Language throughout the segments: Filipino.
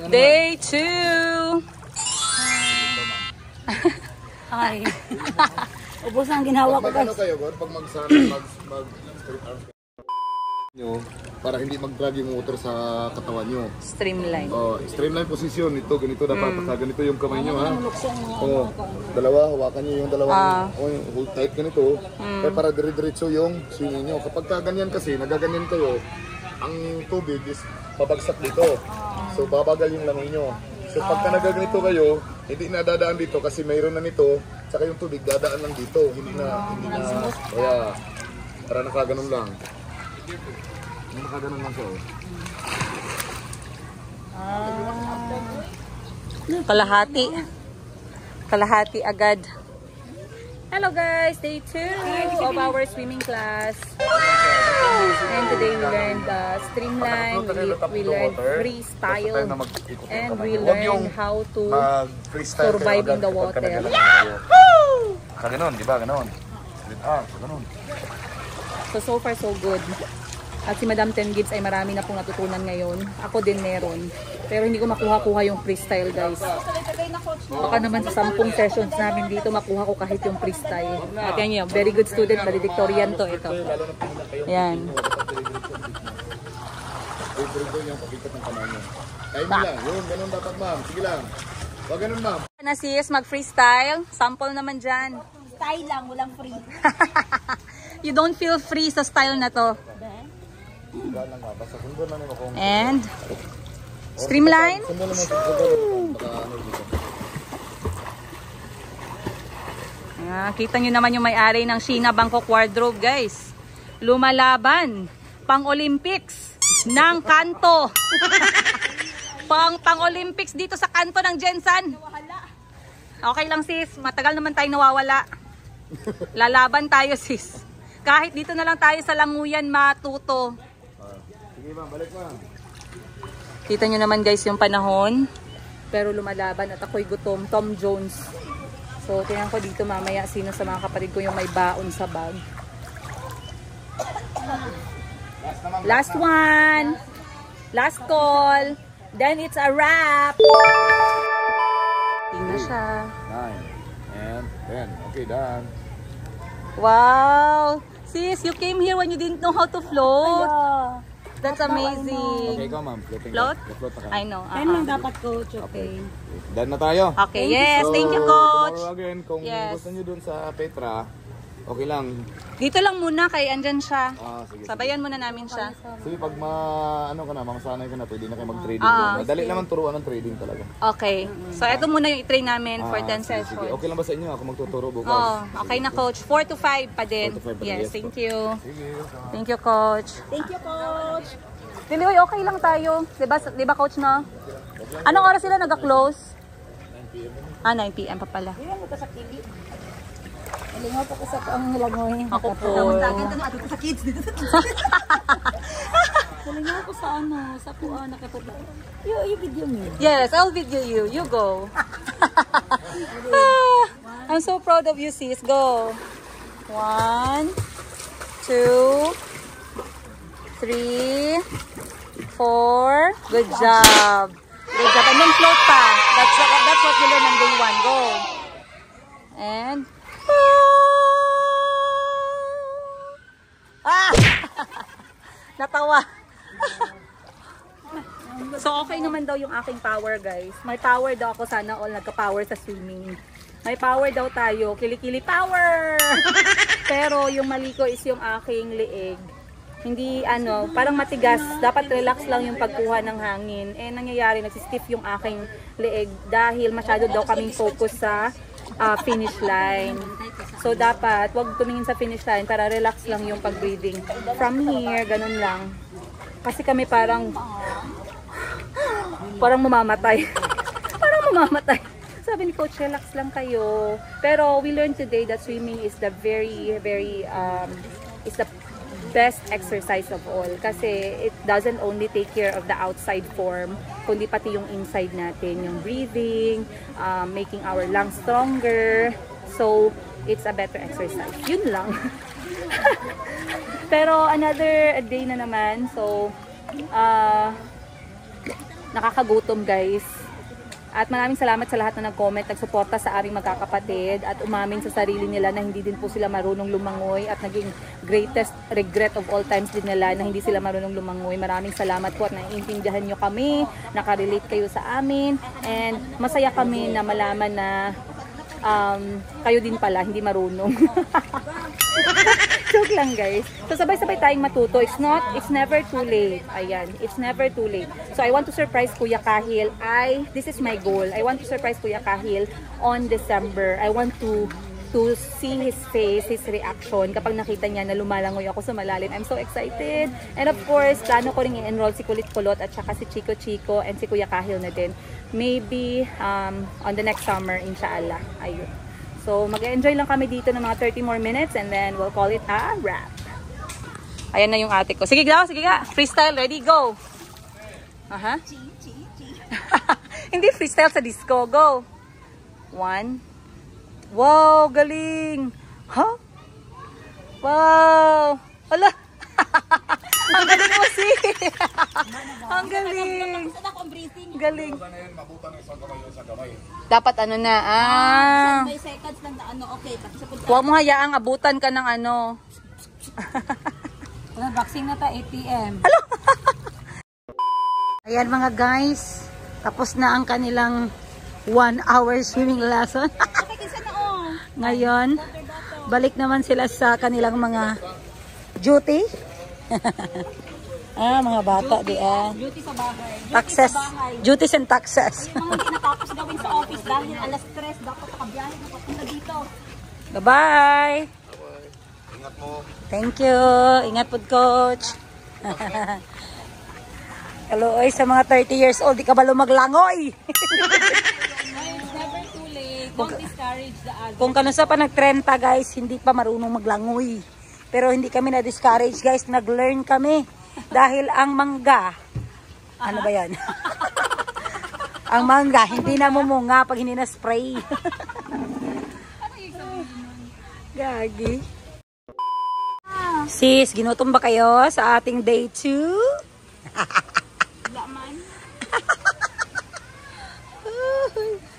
Day 2. Ay. Ubos ang ginawa ko, guys. Ano kayo, pag mag-street arms nyo, para hindi mag-drag yung motor sa katawan nyo. Streamline. Streamline position. Ito, ganito dapat. Ganito yung kamay nyo, ha? Dalawa, hawakan nyo yung dalawa. Hold tight ganito. Para dire-diretso yung swimming nyo. Kapag ganyan kasi, nagaganyan kayo, ang tubig is babagsak dito. So, babagal yung langoy nyo. So, pagka nagaganito kayo, hindi na dadaan dito kasi mayroon na nito. Saka yung tubig, dadaan lang dito. Hindi na. Kaya, para nakaganon lang. Nakaganon lang siya. Kalahati agad. Hello guys, day 2 of our swimming class. And today we learned streamline, we learned freestyle, and we learned how to survive in the water. Ganon, di ba? Ganon. Ganon. So far so good. At si Madam Ten Gibbs ay marami na pong natutunan ngayon. Ako din meron. Pero hindi ko makuha-kuha yung freestyle, guys. Baka naman sa 10 sessions namin dito makuha ko kahit yung freestyle. At yan yun, very good student, valedictorian to ito. Yan. Time lang. Yun, ganun dapat, ma'am. Sige lang. Wag ganun, ma'am. Na sis, mag-freestyle. Sample naman dyan. Style lang, walang free. You don't feel free sa style na to. And streamline. Kita nyo naman yung may-ari ng Sheena Bangkok Wardrobe, guys. Lumalaban. Pang-Olympics ng kanto. Pang-Olympics dito sa kanto ng Jensan. Okay lang sis, matagal naman tayong nawawala. Lalaban tayo sis. Kahit dito na lang tayo sa Languyan matuto. Sige ma'am, balik ma'am. Kita nyo naman guys yung panahon. Pero lumalaban at ako'y gutom. Tom Jones. So tingnan ko dito mamaya sino sa mga kapatid ko yung may baon sa bag. Last one. Last call. Then it's a wrap. Tingnan siya. 9 and 10. Okay, done. Wow. Sis, you came here when you didn't know how to float. That's amazing. Okay, ikaw ma'am. Float? Float na ka. I know. Yan lang dapat, coach. Okay. Done na tayo. Okay, yes. Thank you, coach. Tomorrow again, kung gusto nyo dun sa Petra, okay lang. Dito lang muna kay andyan siya. Sige. Sabayan muna namin siya. Sige, pag masanay ka na, pwede na kayo mag-trading. Madali naman turuan ng trading talaga. Okay. So, ito muna yung i-train namin for 10 sessions. Sige. Okay lang ba sa inyo? Ako magtuturo bukas. Okay na, coach. 4 to 5 pa din. 4 to 5 pa din. Yes, Yes, thank you. Sige. Thank you, coach. Thank you, coach. Dili, okay lang tayo. Diba, coach, no? Anong oras sila nag-close? 9 PM pa pala. Iwan mo ka sa kili. Nalingaw pa ko sa ang langoy. Ako po. Dito sa kids. Nalingaw ko sa sa kuha nakapagod. You video me. Yes, I'll video you. You go. I'm so proud of you, sis. Go. 1, 2, 3, 4. Good job. Good job. And then float pa. That's what you learn on day 1. Go. And natawa. So okay naman daw yung aking power, guys. May power daw ako, sana all nagka-power sa swimming. May power daw tayo, kilikili power. Pero yung mali ko is yung aking leeg. Hindi parang matigas, dapat relax lang yung pagkuha ng hangin. Nangyayari nagsi-stiff yung aking leeg dahil masyado daw kaming focus sa finish line. So dapat wag tumingin sa finish line, para relax lang yung pag-breathing. From here, ganun lang. Kasi kami parang mamamatay. Parang mamamatay. Sabi ni coach, relax lang kayo. Pero we learned today that swimming is the is the best exercise of all. Kasi it doesn't only take care of the outside form, kundi pati yung inside natin, yung breathing, making our lungs stronger. So it's a better exercise. Yun lang. Pero another day na naman. So nakakagutom guys. At maraming salamat sa lahat na nag-comment, nagsuporta sa aming magkakapatid at umamin sa sarili nila na hindi din po sila marunong lumangoy at naging greatest regret of all times din nila na hindi sila marunong lumangoy. Maraming salamat po at naiintindihan nyo kami, nakarelate kayo sa amin, and masaya kami na malaman na kayo din pala hindi marunong. Joke lang guys. So sabay-sabay tayong matuto. It's never too late. Ayan, it's never too late. So I want to surprise Kuya Kahil. This is my goal. I want to surprise Kuya Kahil on December. I want to see his face, his reaction kapag nakita niya na lumalangoy ako sa malalim. I'm so excited. And of course, plano ko rin i-enroll si Kulit Kulot at saka si Chico Chico and si Kuya Kahil na din. Maybe on the next summer, inshallah. Ayun. So, mag-enjoy lang kami dito ng mga 30 more minutes and then we'll call it a wrap. Ayan na yung ate ko. Sige daw, sige ka. Freestyle, ready, go. Aha. Hindi freestyle sa disco. Go. 1. Wow, galing. Huh? Wow. Ala. Ang galing mo, si. Ang galing. Galing. Dapat ano na, May seconds lang na ano, okay. Huwag mo hayaang abutan ka ng ano. Boxing na ta, 8 p.m. Ayan mga guys, tapos na ang kanilang 1-hour swimming lesson. Ngayon, balik naman sila sa kanilang mga duty. Mga bata di Duty sa bahay. Taxes. Duties and taxes. Yung mga hindi natapos gawin sa office dahil alas 3 dapat nakabiyahe na papunta dito. Bye-bye. Ingat mo. Thank you. Ingat po, coach. Hello, oy, sa mga 30 years old, di ka ba lumaglangoy? It's never too late. Don't discourage the others. Kung kanusa pa nag-30 guys, hindi pa marunong maglangoy. Pero hindi kami na-discourage guys, nag-learn kami. Dahil ang mangga, ano ba yan? Ang mangga, hindi na mumunga pag hindi na spray. Gagi. Sis, ginutom ba kayo sa ating day 2?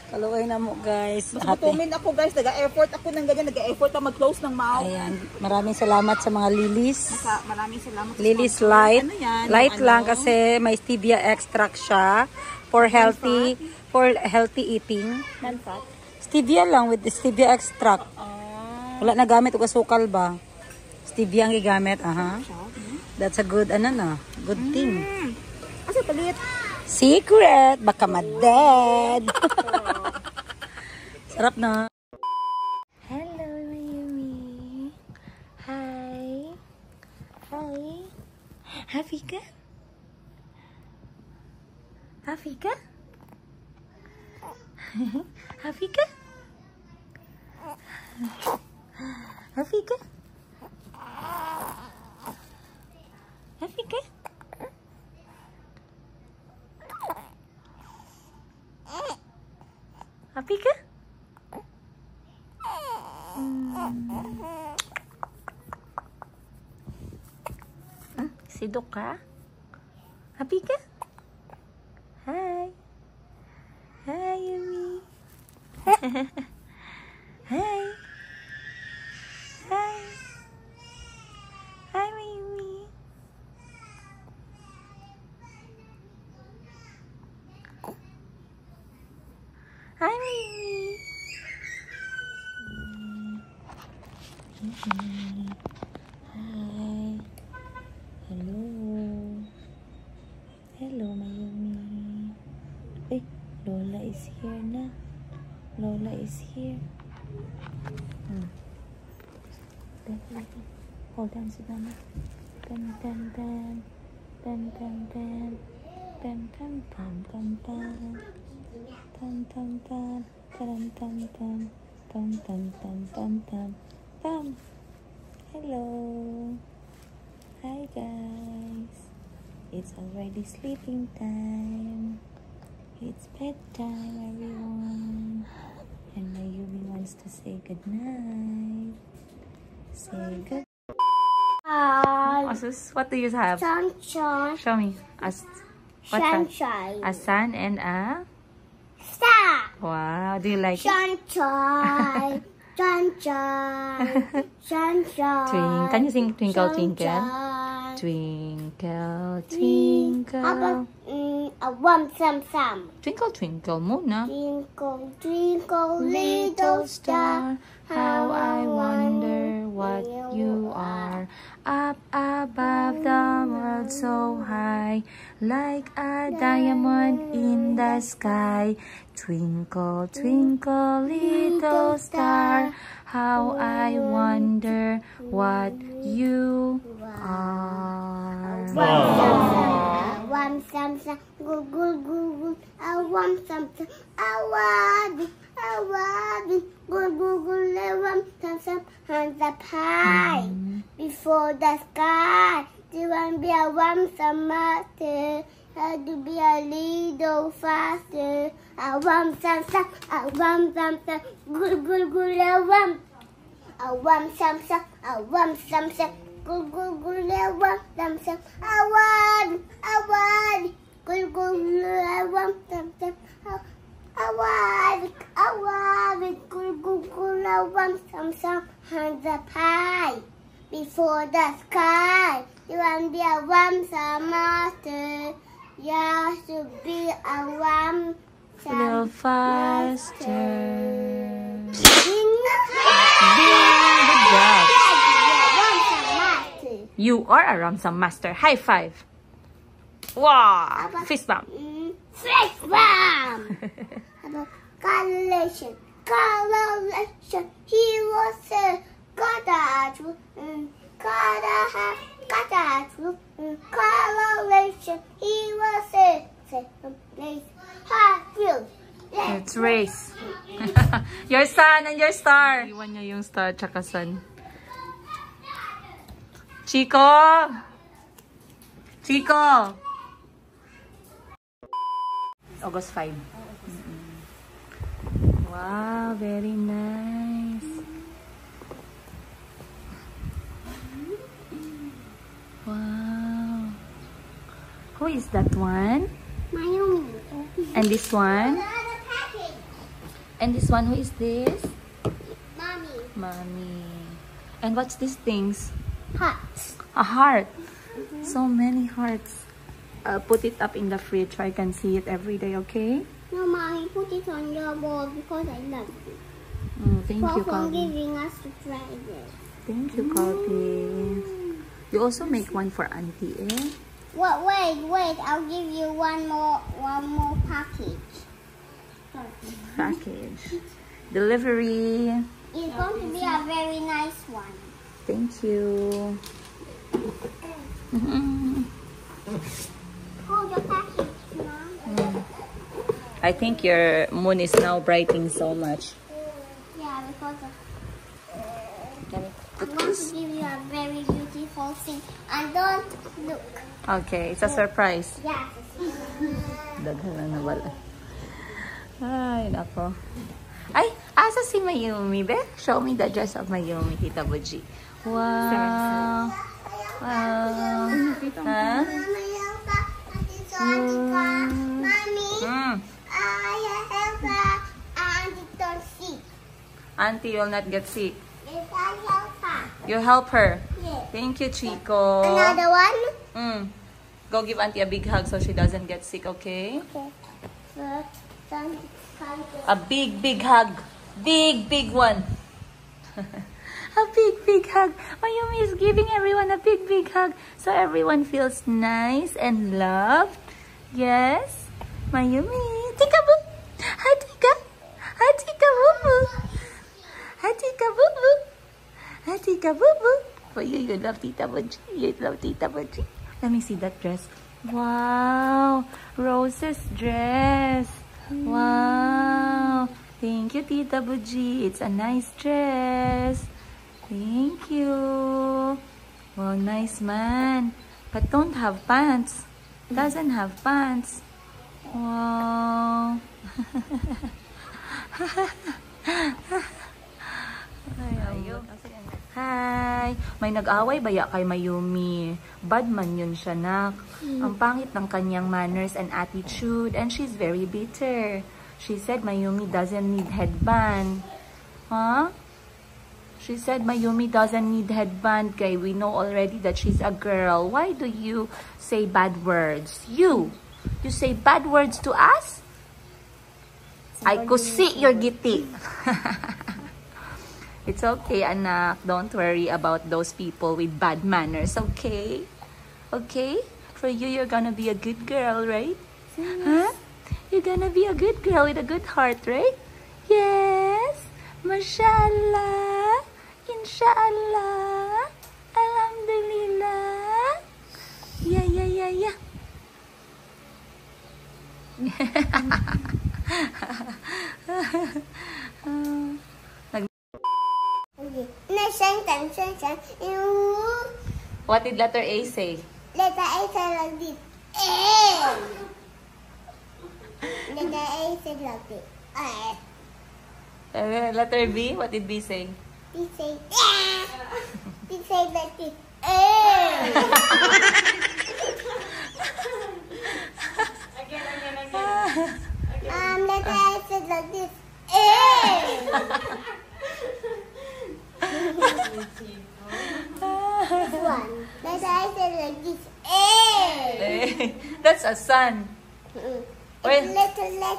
Kaluway na mo guys. Gutumin ako guys, nag-effort ako ng ganyan, nag-effort na mag-close ng mouth. Ayan, maraming salamat sa mga lilies. Maraming salamat. Lilies light. Ano yan? Light lang kasi may stevia extract siya for healthy eating. Non-fat. Stevia lang with the stevia extract. Wala na gamit o asukal ba? Stevia ang gigamit, aha. That's a good good thing. Kasi palit. Secret, baka ma-dead. Sarap na. Hello, Yumi. Hi. Hi. Happy ka? Happy ka? Happy ka? Happy ka? Happy ka? Happy ka? Sidok ka? Happy ka? Hi. Hi, Yumi. Hi. Hi. Hi, Yumi. Hi, Mimi. Hi. Hello. Hello, Mayumi. Hey, Lola is here na. Lola is here. Hold on, sit down. Dun, dun, dun. Dun, dun, dun. Dun, dun, dun, dun, dun. Dun, dun, dun. Dun, dun, dun. Dun, dun, dun, dun, dun. Dun. Hello. Hi, guys. It's already sleeping time. It's bedtime, everyone. And Mayumi wants to say good night. Say good. Asus, what do you have? Sunshine. Show me. As What's that? Sunshine. A sun and a... Star. Wow, do you like it? Sunshine. Sunshine. Sunshine. Can you sing Twinkle Twinkle? Sunshine. Twinkle, How about twinkle. a one some? Twinkle, twinkle muna. Twinkle, twinkle, little star, How I wonder what you are. Up above the world so high, like a diamond in the sky. Twinkle, twinkle, little star, how I wonder what you are. One some, goo goo goo goo. I want some, I want it, goo goo goo. I want some, hands up high, before the sky. You want to be a one some master, had to be a little faster. I want some, I want some, goo goo goo. I want some, I want some. Go go go, I want some. I want. Go go go, I want some. I want. Go go go, I want some. Hands up high, before the sky. You want to be a one some master. You have to be a one A little some faster. Good job. You are a Ramsam master. High five. Wow. Fist bump. Fist bump. Correlation. He was a correlation. He was a Let's race. Your sun and your star. Iwan niya yung star tsaka sun. Chico! Chico! August 5. Wow, very nice. Wow. Who is that one? Mayumi. And this one? And this one, who is this? Mommy. Mommy. And what's these things? Hearts. A heart. So many hearts. Put it up in the fridge so I can see it every day, okay? No, Mommy, put it on your bowl because I love it. Thank you, For Calvin. giving us to try this. Thank you, Calvin. You also make one for Auntie, eh? Wait, I'll give you one more package. Package. Delivery. It's going to be a very nice one. Thank you. Hold your package, Mom. I think your moon is now brightening so much. Yeah, because of, Let me I'm put going this. to give you a very beautiful thing. And don't look. Okay, it's a surprise. Yeah. Daghan na nawala. Ay, nako. Ay, asa si Mayumi, be? Show me the dress of Mayumi, Tita Buji. Wow. Wow. Huh? Mommy, I help her and don't see. Auntie will not get sick. Yes, I help her. You help her. Yes. Thank you, Chico. Another one? Go give Auntie a big hug so she doesn't get sick, okay? Okay. First, A big, big hug. Big, big one. A big, big hug. Mayumi is giving everyone a big, big hug so everyone feels nice and loved. Yes? Mayumi. Tika boo. Hi, Tika. Hi, Tika boo boo. Hi, Tika boo boo. Hi, Tika boo boo. For you, you love Tita Buji. You love Tita Buji. Let me see that dress. Wow. Rose's dress. Wow. Thank you, Tita Buji. It's a nice dress. Thank you. Well, nice man. But don't have pants. Doesn't have pants. Wow. Hi! May nag-away baya kay Mayumi? Bad man yun siya, nak. Ang pangit ng kanyang manners and attitude, and she's very bitter. She said Mayumi doesn't need headband. Huh? She said Mayumi doesn't need headband, kay we know already that she's a girl. Why do you say bad words? You say bad words to us? I could see your giti. It's okay, anak. Don't worry about those people with bad manners, okay? Okay? For you, you're gonna be a good girl, right? Huh? You're gonna be a good girl with a good heart, right? Yes! Mashallah! Inshallah! Alhamdulillah! Yeah, yeah, yeah, yeah! What did letter A say? Letter A said like this. A. Letter A said like this. Letter B, what did B say? B said B said like this. A. Letter A said like this. A. This one. Letter A said like this. A. That's a sun. Well, Letter A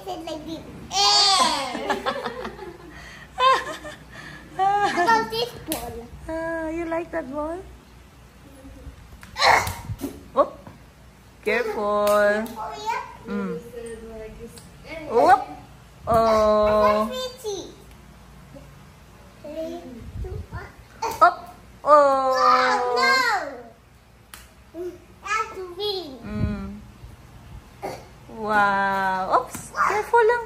said like this. A. About this ball. You like that ball? Oop. Careful. Oh yeah. Oop. Oh. Pretty. 3, 2, 1. Oop. Oh. No. That's to be. Wow. Oops. Careful lang.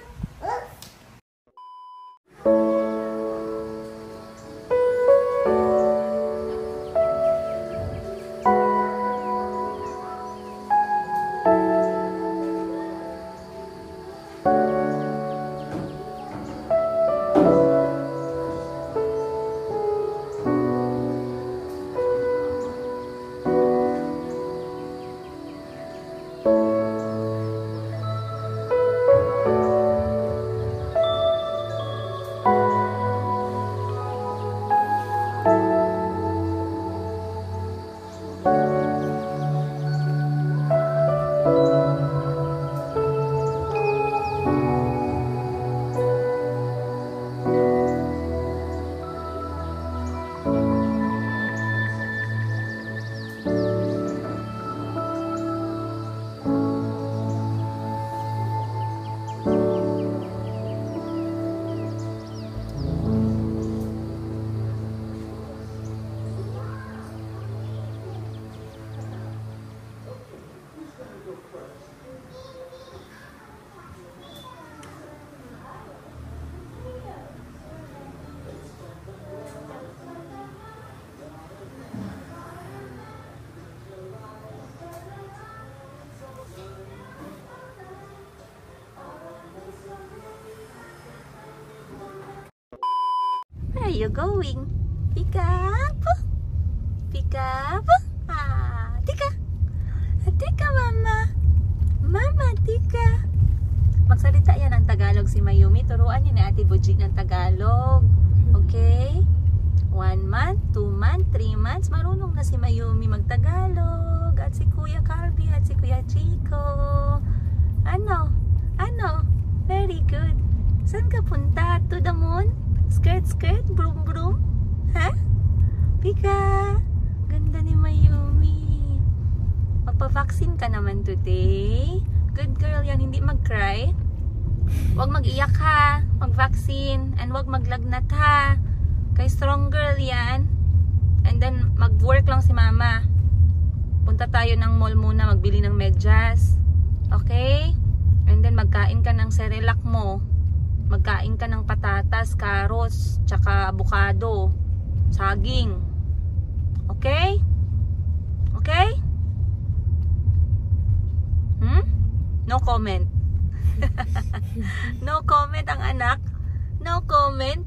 Where are you going? Pick up? Pick up? Tika! Tika, mama! Mama, tika! Magsalita yan ng Tagalog si Mayumi. Turuan niyo ni Ate Bujik ng Tagalog. Okay? 1 month, 2 months, 3 months. Marunong na si Mayumi magtagalog. At si Kuya Calvi at si Kuya Chico. Ano? Very good. Saan ka punta? To the moon? Skirt, skirt? Broom, broom? Ha? Pika! Ganda ni Mayumi. Magpa-vaccine ka naman today. Good girl yan. Hindi mag-cry. Huwag mag-iyak ha. Mag-vaccine. And huwag maglagnat ha. Kay strong girl yan. And then mag-work lang si mama. Punta tayo ng mall muna. Magbili ng medyas. Okay? And then magkain ka ng Cerelac mo. Magkain ka ng patatas, carrots, tsaka avocado, saging. Okay? Okay? No comment. No comment ang anak. No comment.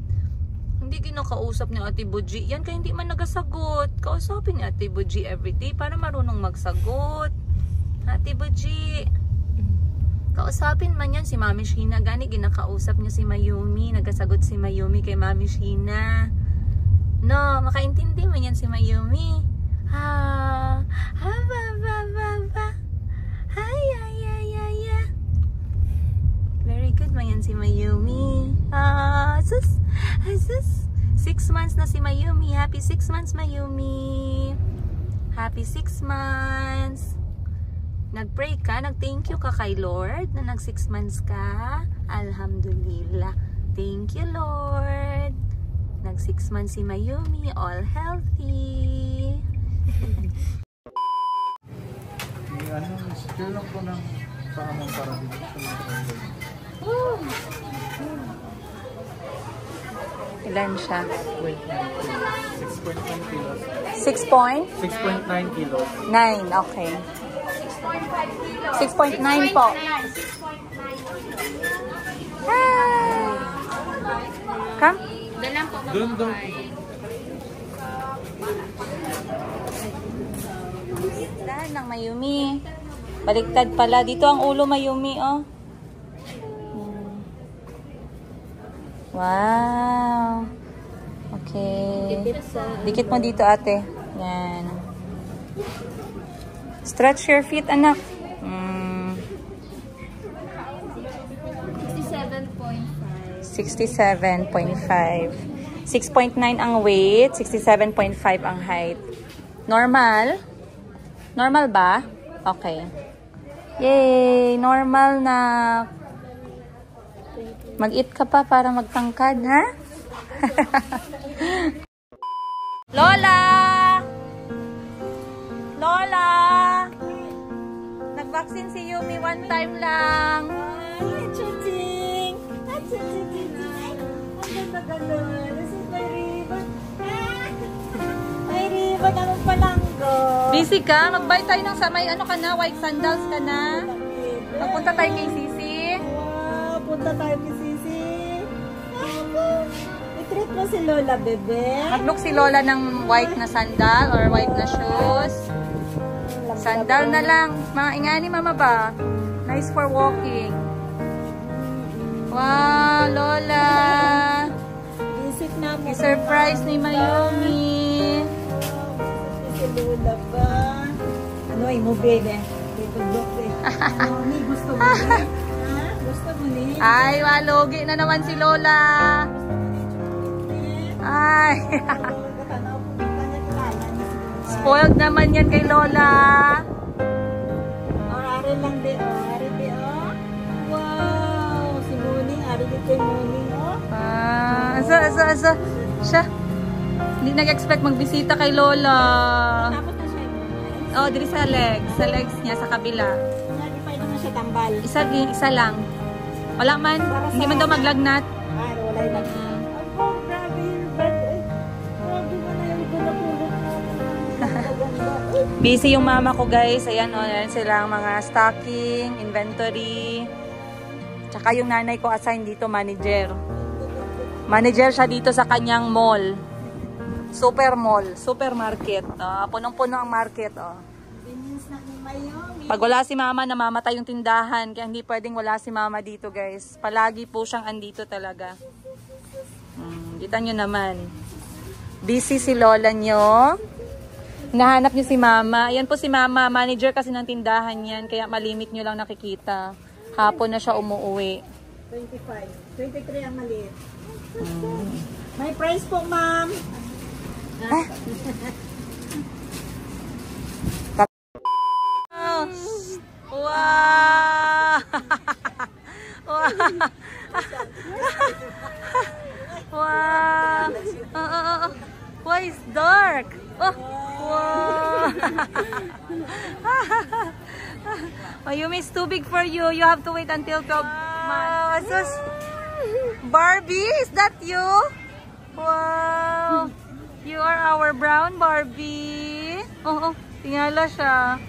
Hindi kinakausap ni Ate Buji. Yan kaya hindi man nagasagot. Kausapin ni Ate Buji everyday para marunong magsagot. Ate Buji. Kausapin man yan si Mami Sheena. Gani ginakausap niya si Mayumi. Nagasagot si Mayumi kay Mami Sheena. No, makaintindi man yan si Mayumi. Ha. Ha ba ba ba ba. Ay ay ay ay ay. Very good man yan si Mayumi. Sus. Sus. 6 months na si Mayumi. Happy 6 months Mayumi. Happy 6 months. Nag-pray ka, nag-thank you ka kay Lord na nag 6 months ka. Alhamdulillah. Thank you, Lord. Nag 6 months si Mayumi, all healthy. Skill lang ko ng paamang para dito sa mga trailer. Ilan siya? 6.9 kilos. 6 point? 6.9 kilos. 9, okay. 6.9 po. Ah! Come. Dalang po Doon. Dahan ng Mayumi. Baliktad pala. Dito ang ulo Mayumi, oh. Wow. Okay. Dikit mo dito, ate. Yan. Stretch your feet, anak. 67.5. 6.9 ang weight, 67.5 ang height. Normal? Normal ba? Okay. Yay! Normal na. Mag-eat ka pa para magtangkad, ha? Lola! Lola! Nag-vaccine si Yumi 1 time lang. Ay, chuching! Ay, chuching! Ang ganda. This is my ribbon. My ribbon, anong palanggo? Busy ka? Mag-buy tayo ng sa may ano ka na, white sandals ka na. Magpunta tayo kay Sisi. Wow, punta tayo kay Sisi. I-treat mo si Lola, bebe. Mag-look si Lola ng white na sandal or white na shoes. Sandal na lang. Mga ingani mama ba? Nice for walking. Wow, Lola. Visit na mo. I-surprise ni Mayumi. Si Lola ba? Ano ay mo, bebe? Dito, bebe. Mami, gusto mo ni? Ha? Gusto mo ni? Ay, walugi na naman si Lola. Ay. Spoiled naman yan kay Lola. Ari lang di, Ari di, wow, si Muning, Ari di kay Muning, Asa. Siya. Hindi nag-expect magbisita kay Lola. Tapos na siya yung Oh, diri sa legs. Sa legs niya, sa kabila. Hindi pa naman siya tambal. Isa lang. Wala man. Hindi man daw maglagnat. Ay, wala yung oh, grabe yung bed. Grabe mo na yung gulapulot mo. Busy yung mama ko, guys. Ayan, oh, ayan silang mga stocking, inventory. Tsaka yung nanay ko assign dito, manager. Manager siya dito sa kanyang mall. Supermarket. Punong-puno ang market. Bininis na ni Mayumi. Pag wala si mama, namamatay yung tindahan. Kaya hindi pwedeng wala si mama dito, guys. Palagi po siyang andito talaga. Kita nyo naman. Busy si lola nyo. Nahanap nyo si mama. Ayan po si mama. Manager kasi ng tindahan yan. Kaya malimit nyo lang nakikita. Hapon na siya umuwi. 25. 23 ang maliit. May price po, ma'am. Wow! Wow! Why is dark? Oh, wow! Mayumi is too big for you. You have to wait until 12 months. Barbie, is that you? Wow! You are our brown Barbie. Oh, tingala siya.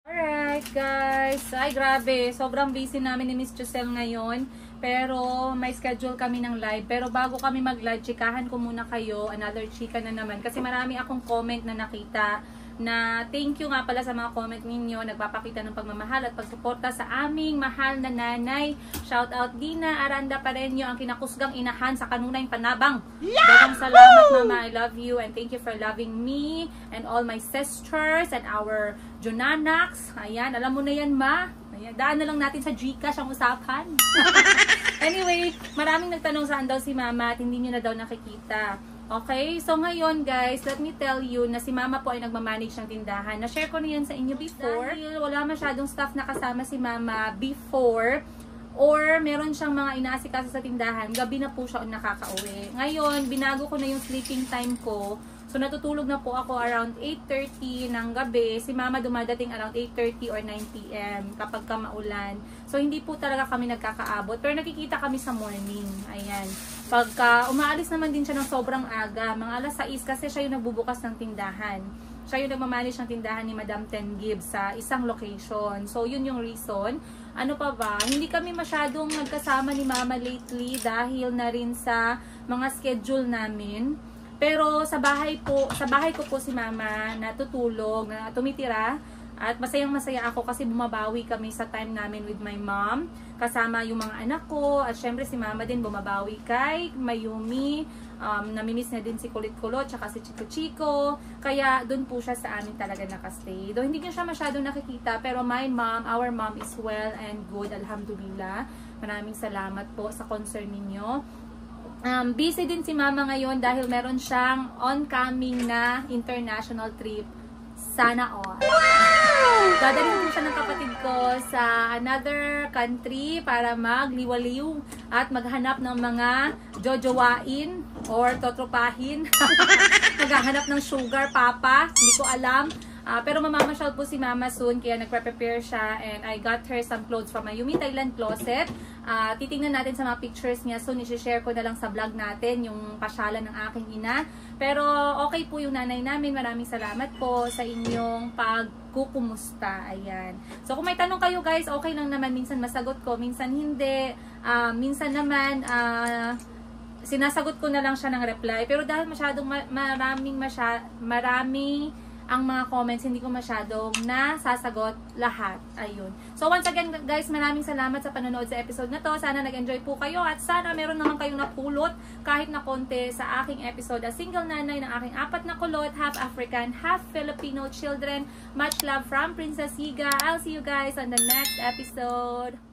Alright guys, ay grabe, sobrang busy namin ni Miss Giselle ngayon. Pero may schedule kami ng live. Pero bago kami mag-live, chikahan ko muna kayo. Another chika na naman. Kasi marami akong comment na nakita na thank you nga pala sa mga comment ninyo. Nagpapakita ng pagmamahal at pagsuporta sa aming mahal na nanay. Shout out Dina Aranda Pareño, ang kinakusgang inahan sa kanunay panabang. Dagang salamat mama, I love you and thank you for loving me and all my sisters and our Jonanax. Ayan, alam mo na yan ma. Ayan, daan na lang natin sa Gcash ang usapan. Anyway, maraming nagtanong saan daw si mama at hindi nyo na daw nakikita. Okay, so ngayon guys, let me tell you na si mama po ay nagmamanage ng tindahan. Na-share ko na yan sa inyo before. Dahil wala masyadong staff na kasama si mama before, or meron siyang mga inaasikaso sa tindahan, gabi na po siya nakakauwi. Ngayon, binago ko na yung sleeping time ko. So natutulog na po ako around 8:30 ng gabi. Si mama dumadating around 8:30 or 9 PM kapag ka maulan. So hindi po talaga kami nagkakaabot. Pero nakikita kami sa morning. Ayan. Pagka umaalis naman din siya ng sobrang aga, mga alas 6 kasi siya yung nagbubukas ng tindahan. Siya yung nagmamanage ng tindahan ni Madam Ten Gibbs sa isang location. So yun yung reason. Ano pa ba? Hindi kami masyadong nagkasama ni mama lately dahil na rin sa mga schedule namin. Pero sa bahay ko po si mama natutulog, na tumitira. At masayang-masaya ako kasi bumabawi kami sa time namin with my mom. Kasama yung mga anak ko. At syempre si mama din bumabawi kay Mayumi. Namimiss na din si Kulit Kulot tsaka si Chico Chico. Kaya dun po siya sa amin talaga nakastay. Though hindi niya siya masyadong nakikita. Pero our mom is well and good. Alhamdulillah. Maraming salamat po sa concern ninyo. Busy din si mama ngayon dahil meron siyang oncoming na international trip. Sana all. Dadalhin po siya ng kapatid ko sa another country para magliwaliw at maghanap ng mga jojowain or totropahin. Maghahanap ng sugar papa. Hindi ko alam. Pero mamamasyal po si mama soon kaya nagpre-prepare siya and I got her some clothes from my Yumi Thailand closet. Titingnan natin sa mga pictures niya soon. I-share ko na lang sa vlog natin yung pasyalan ng aking ina. Pero okay po yung nanay namin. Maraming salamat po sa inyong pagkukumusta. Ayan. So kung may tanong kayo guys, okay lang naman. Minsan masagot ko, minsan hindi. Minsan naman sinasagot ko na lang siya ng reply. Pero dahil masyadong maraming ang mga comments, hindi ko masyadong nasasagot lahat. Ayun. So once again guys, maraming salamat sa panonood sa episode na to. Sana nag-enjoy po kayo at sana meron naman kayong napulot kahit na konti sa aking episode. A single nanay ng aking 4 na kulot, half African, half Filipino children. Much love from Princess Higa. I'll see you guys on the next episode.